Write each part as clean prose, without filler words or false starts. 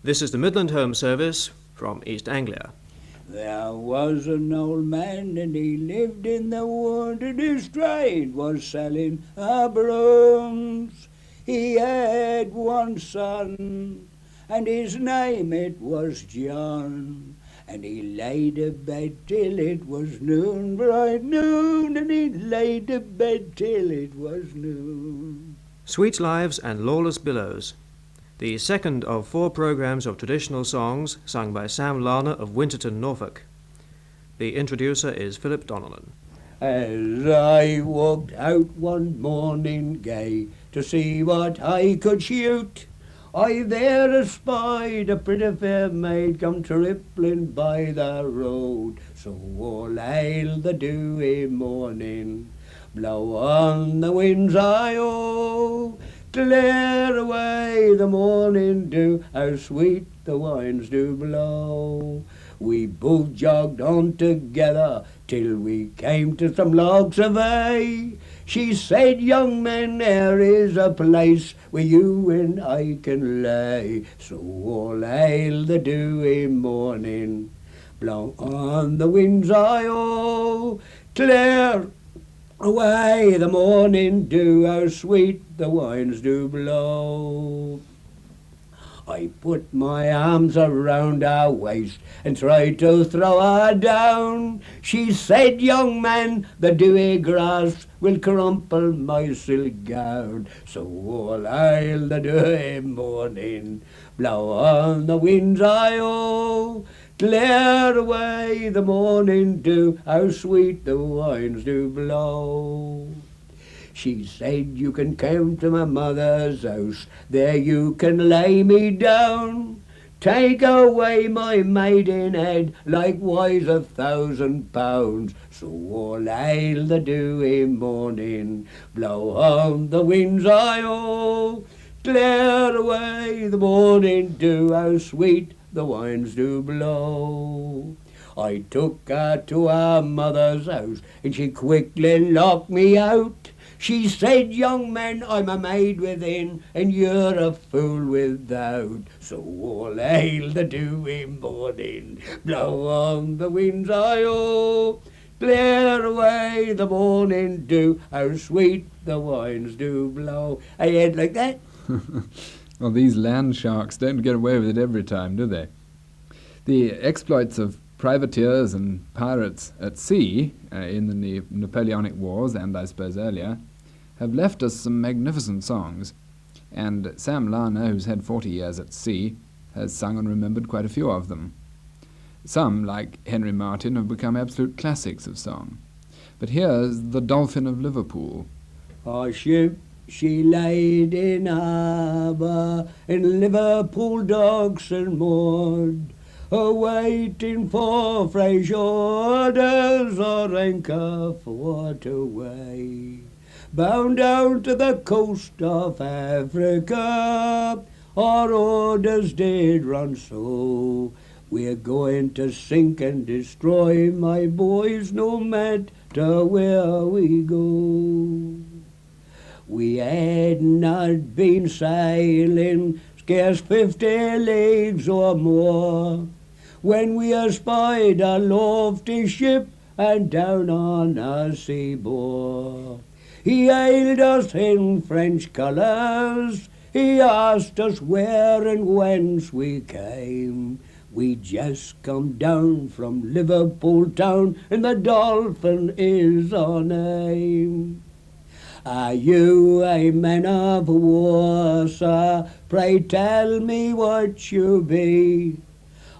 This is the Midland Home Service from East Anglia. There was an old man and he lived in the wood and his trade was selling brooms. He had one son and his name it was John. And he laid abed till it was noon, bright noon, and he laid abed till it was noon. Sweet Lives and Lawless Billows, the second of 4 programmes of traditional songs sung by Sam Larner of Winterton, Norfolk. The introducer is Philip Donnelan. As I walked out one morning gay to see what I could shoot, I there espied a pretty fair maid come trippling by the road. So all hail the dewy morning, blow on the winds I-oh, clear away the morning dew, how sweet the winds do blow. We both jogged on together till we came to some logs of hay. She said, young man, there is a place where you and I can lay. So all hail the dewy morning, blow on the winds I-oh, clear away the morning dew, how sweet the winds do blow. I put my arms around her waist and tried to throw her down. She said, young man, the dewy grass will crumple my silk gown. So all hail the dewy morning, blow on the winds I-oh, clear away the morning dew, how sweet the winds do blow. She said, you can come to my mother's house, there you can lay me down. Take away my maidenhead, likewise £1,000. So all hail the dewy morning, blow on the winds I-oh, clear away the morning dew, how sweet the winds do blow. I took her to her mother's house and she quickly locked me out. She said, young man, I'm a maid within, and you're a fool without. So all hail the dewy morning, blow on the winds I-oh, clear away the morning dew, how sweet the winds do blow. I had like that. Well, these land sharks don't get away with it every time, do they? The exploits of privateers and pirates at sea in the Napoleonic Wars, and I suppose earlier, have left us some magnificent songs, and Sam Larner, who's had 40 years at sea, has sung and remembered quite a few of them. Some, like Henry Martin, have become absolute classics of song. But here's The Dolphin of Liverpool. Our ship she laid in harbour in Liverpool docks and moored, waiting for fresh orders or anchor for to weigh. Bound down to the coast of Africa, our orders did run so. We're going to sink and destroy, my boys, no matter where we go. We had not been sailing scarce 50 leagues or more, when we espied a lofty ship and down on our sea bore. He hailed us in French colours, he asked us where and whence we came. We just come down from Liverpool town, and the Dolphin is our name. Are you a man of war, sir? Pray tell me what you be.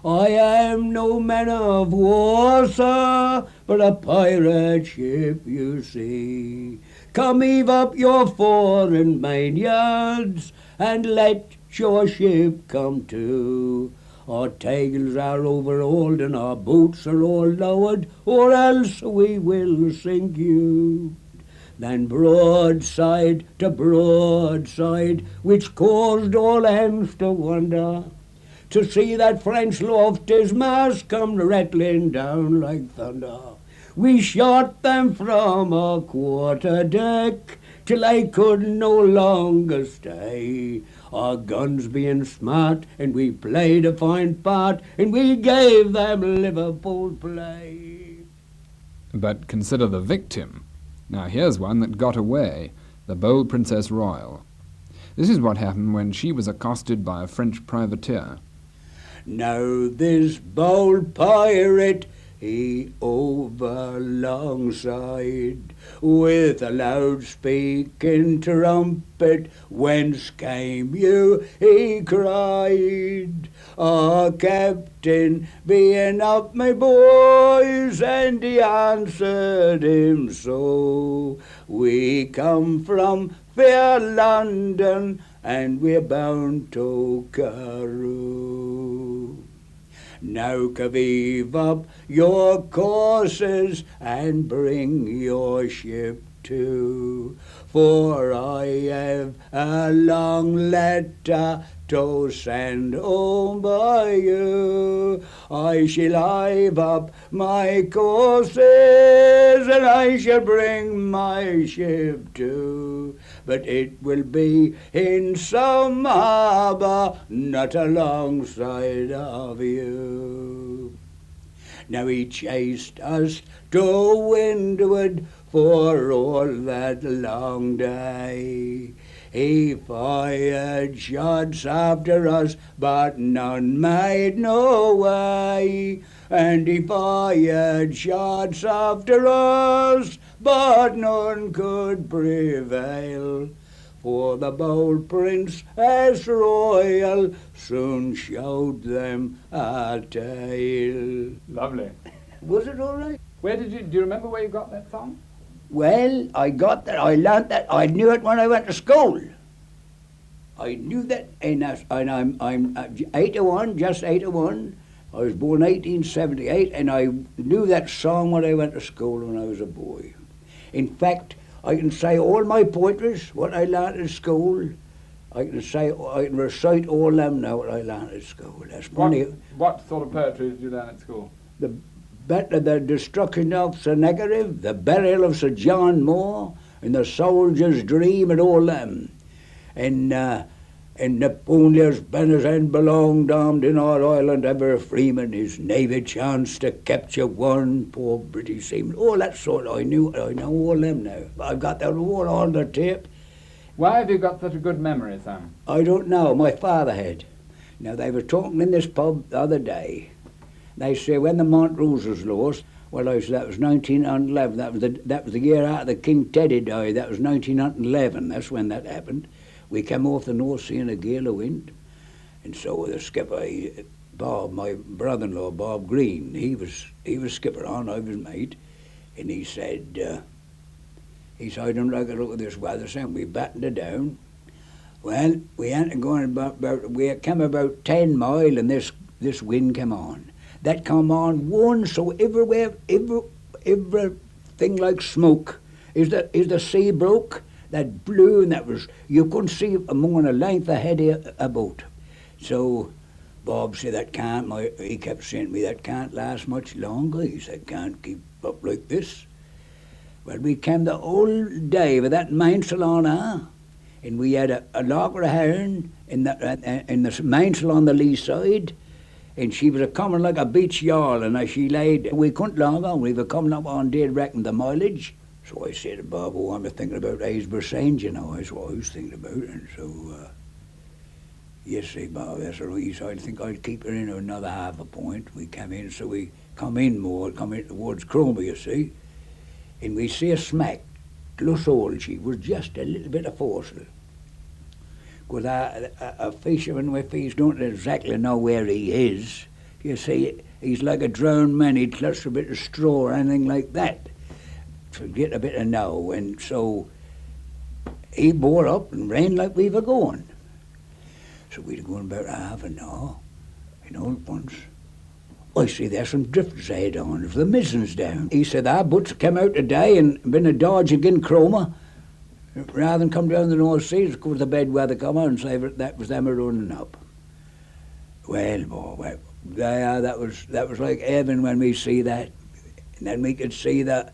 I am no man of war, sir, but a pirate ship, you see. Come heave up your fore and mainyards, and let your ship come to. Our tails are overhauled and our boats are all lowered, or else we will sink you. Then broadside to broadside, which caused all hands to wonder, to see that French lofty's mast come rattling down like thunder. We shot them from our quarter deck till they could no longer stay. Our guns being smart, and we played a fine part, and we gave them Liverpool play. But consider the victim. Now here's one that got away, the bold Princess Royal. This is what happened when she was accosted by a French privateer. Now this bold pirate, he over alongside, with a loud-speaking trumpet, "Whence came you?" he cried. "Ah, Captain, being up, my boys," and he answered him so. "We come from fair London, and we're bound to Carew. Now cleave up your courses and bring your ship to, for I have a long letter to send home by you. I shall hive up my courses and I shall bring my ship to, but it will be in some harbour not alongside of you." Now he chased us to windward for all that long day. He fired shots after us, but none made no way. And he fired shots after us, but none could prevail. For the bold Princess Royal soon showed them a tail. Lovely. Was it all right? Do you remember where you got that song? Well, I got that. I learnt that. I knew it when I went to school. I knew that, and I'm 81, just 81. I was born 1878, and I knew that song when I went to school when I was a boy. In fact, I can say all my pointers, what I learnt at school. I can recite all them now what I learnt at school. That's funny. What sort of poetry did you learn at school? The destruction of Sir Negative, the burial of Sir John Moore, and the soldier's dream, and all them. And Napoleon's banners and belonged armed in our island ever freeman, his navy chanced to capture one poor British seaman. All that sort, I know all them now. I've got that all on the tape. Why have you got such a good memory, Sam? I don't know, my father had. Now they were talking in this pub the other day. They say when the Montrose was lost, well, that was 1911. That was the year after King Teddy died. That was 1911. That's when that happened. We came off the North Sea in a gale of wind, and so the skipper, Bob, my brother-in-law, Bob Green, he was skipper on. I was mate, and he said, I don't like the look of this weather, Sam. We battened it down. Well, we hadn't gone we came about 10 mile, and this wind came on. That come on one, so everywhere, everything like smoke. Is the sea broke? That blew, and that was, you couldn't see more than a length ahead of a boat. So Bob said, he kept saying to me, that can't last much longer. He said, can't keep up like this. Well, we came the whole day with that mainsail on her, and we had a locker of herring in the mainsail on the lee side, and she was a-coming like a beach yawl, and as she laid, we couldn't log on. We were coming up on dead reckoning the mileage. So I said to Bob, I'm thinking about Aysborough Saint, that's what I was thinking about. And so, yes, say Bob, that's all right. So I think I'd keep her in another half a point. We come in, so we come in towards Cromer, you see, and we see a smack, close all. She was just a little bit of foresail. Because a fisherman with fish don't exactly know where he is. You see, he's like a drowned man. He'd clutch a bit of straw or anything like that to get a bit of know. And so he bore up and ran like we were going. So we'd gone about half an hour, and all at once, I see there's some drifters ahead on, if the mizzen's down. He said, our boats come out today and been a dodge again Cromer, rather than come down the North Sea, of course the bad weather come on and say that was them running up. Well, boy, that was like heaven when we see that. And then we could see that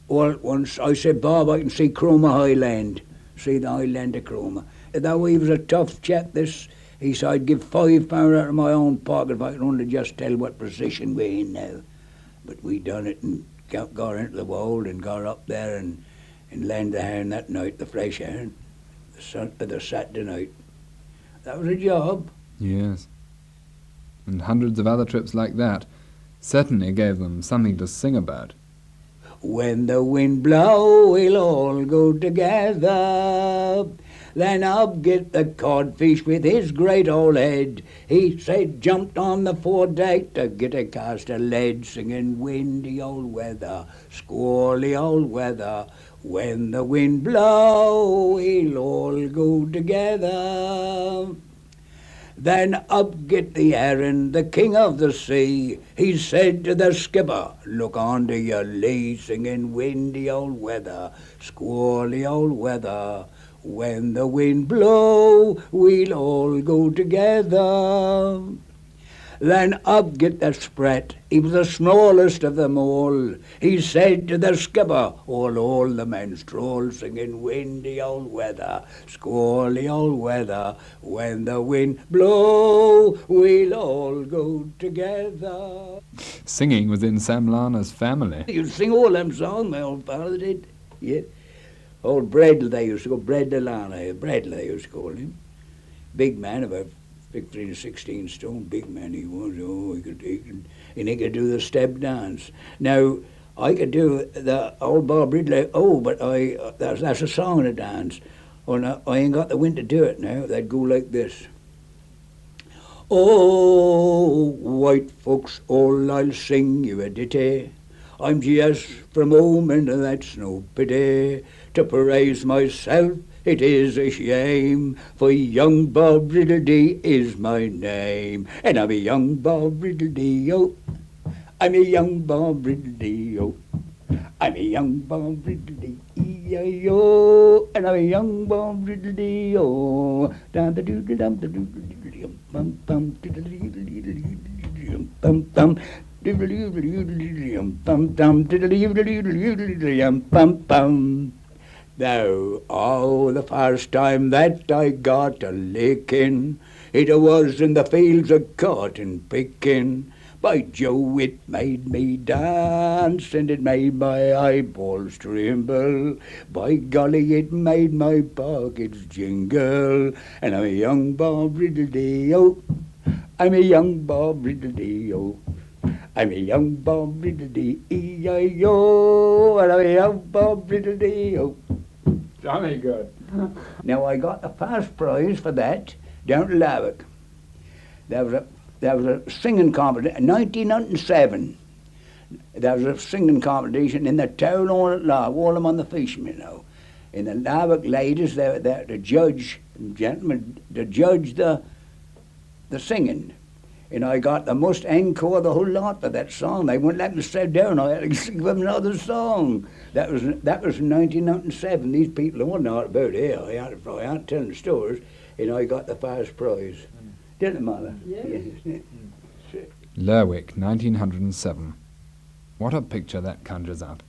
all at once. I said, Bob, I can see Cromer Highland, see the Highland of Cromer. though he was a tough chap, he said, I'd give £5 out of my own pocket if I could only just tell what position we're in now. But we done it and got into the wold and got up there and landed the hen that night, the fresh hen, the Saturday night. That was a job. Yes. And hundreds of other trips like that certainly gave them something to sing about. When the wind blow, we'll all go together. Then up get the codfish with his great old head. He said jumped on the foredeck to get a cast of lead, singing windy old weather, squally old weather. When the wind blow, we'll all go together. Then up get the heron, the king of the sea. He said to the skipper, look onto your lee, singing windy old weather, squally old weather. When the wind blow, we'll all go together. Then up get the sprat, he was the smallest of them all. He said to the skipper, all the men stroll, singing windy old weather, squally old weather. When the wind blow, we'll all go together. Singing was in Sam Larner's family. You'd sing all them songs, my old father did. Yeah. Old Bredel, they used to go, Bredel, they used to call him. Big man, about 15 or 16 stone, big man he was. Oh, he could do the step dance. Now, I could do the old Bob Ridley. Oh, but that's a song and a dance. Oh, no, I ain't got the wind to do it now. They'd go like this. Oh, white folks, all I'll sing you a ditty. I'm just from home and that's no pity. To praise myself, it is a shame, for young Bob Riddledee is my name. And I'm a young Bob Riddledee, oh. I'm a young Bob Riddledee, oh. I'm a young Bob Riddledee, E-I-O. And I'm a young Bob Riddledee, oh. Bum-bum, now, oh, the first time that I got a licking, it was in the fields of cotton picking. By Joe, it made me dance, and it made my eyeballs tremble. By golly, it made my pockets jingle. And I'm a young Bob Riddledee, oh. I'm a young Bob Riddledee, oh. I'm a young Bob Riddledee, E-I-O. And I'm a young Bob Riddledee, oh. Jolly good. Now, I got the first prize for that down to Laverick. There was a singing competition in 1907. There was a singing competition in the town hall at Larner, all them on the fishermen, you know. And the Laverick ladies, they were there to judge, gentlemen, to judge the singing. And I got the most encore, the whole lot for that song. They wouldn't let me sit down. I had to sing them another song. That was in 1907. These people don't know about it. I aren't telling the stories. And I got the first prize. Didn't it, Mother? Yeah. Lerwick, 1907. What a picture that conjures up.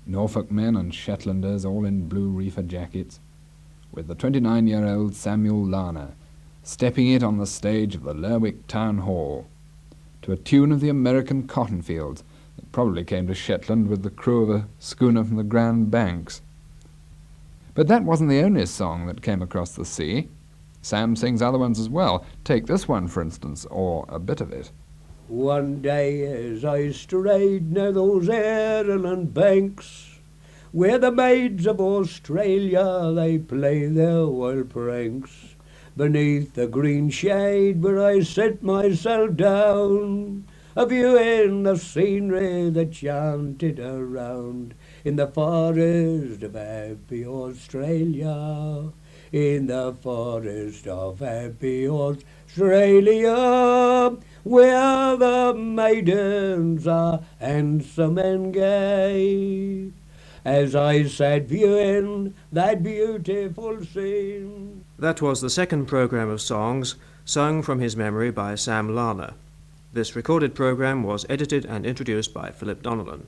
Norfolk men and Shetlanders all in blue reefer jackets, with the 29-year-old Samuel Larner stepping it on the stage of the Lerwick Town Hall, to a tune of the American cotton fields that probably came to Shetland with the crew of a schooner from the Grand Banks. But that wasn't the only song that came across the sea. Sam sings other ones as well. Take this one, for instance, or a bit of it. One day as I strayed near those Ireland banks, where the maids of Australia they play their wild pranks, beneath the green shade where I set myself down, a view in the scenery that chanted around, in the forest of happy Australia, in the forest of happy Australia, where the maidens are handsome and gay, as I sat viewing that beautiful scene. That was the second programme of songs sung from his memory by Sam Larner. This recorded programme was edited and introduced by Philip Donnelan.